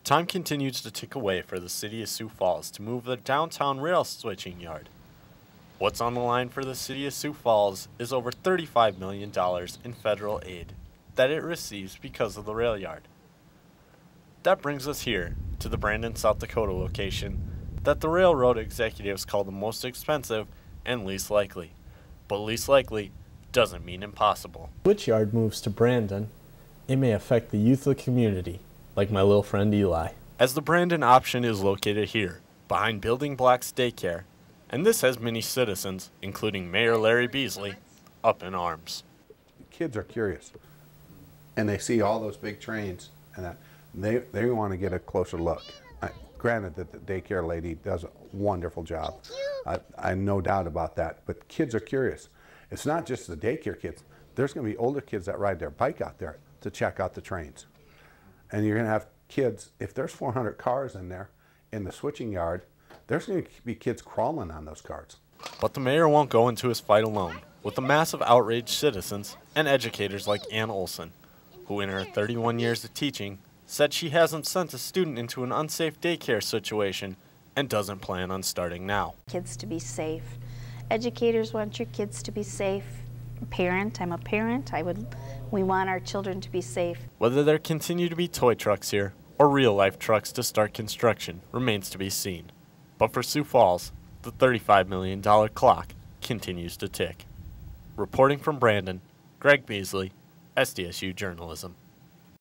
Time continues to tick away for the city of Sioux Falls to move the downtown rail switching yard. What's on the line for the city of Sioux Falls is over $35 million in federal aid that it receives because of the rail yard. That brings us here to the Brandon, South Dakota location that the railroad executives call the most expensive and least likely. But least likely doesn't mean impossible. Switch yard moves to Brandon, it may affect the youth of the community, like my little friend Eli. As the Brandon option is located here, behind Building Blocks Daycare, and this has many citizens, including Mayor Larry Beasley, up in arms. Kids are curious, and they see all those big trains, and they want to get a closer look. Granted that the daycare lady does a wonderful job. I no doubt about that, but kids are curious. It's not just the daycare kids. There's going to be older kids that ride their bike out there to check out the trains. And you're going to have kids, if there's 400 cars in there in the switching yard, there's going to be kids crawling on those cars. But the mayor won't go into his fight alone, with the massive outraged citizens and educators like Ann Olson, who in her 31 years of teaching said she hasn't sent a student into an unsafe daycare situation and doesn't plan on starting now. Kids to be safe. Educators want your kids to be safe. I'm a parent. We want our children to be safe. Whether there continue to be toy trucks here or real-life trucks to start construction remains to be seen. But for Sioux Falls, the $35 million clock continues to tick. Reporting from Brandon, Greg Beasley, SDSU Journalism.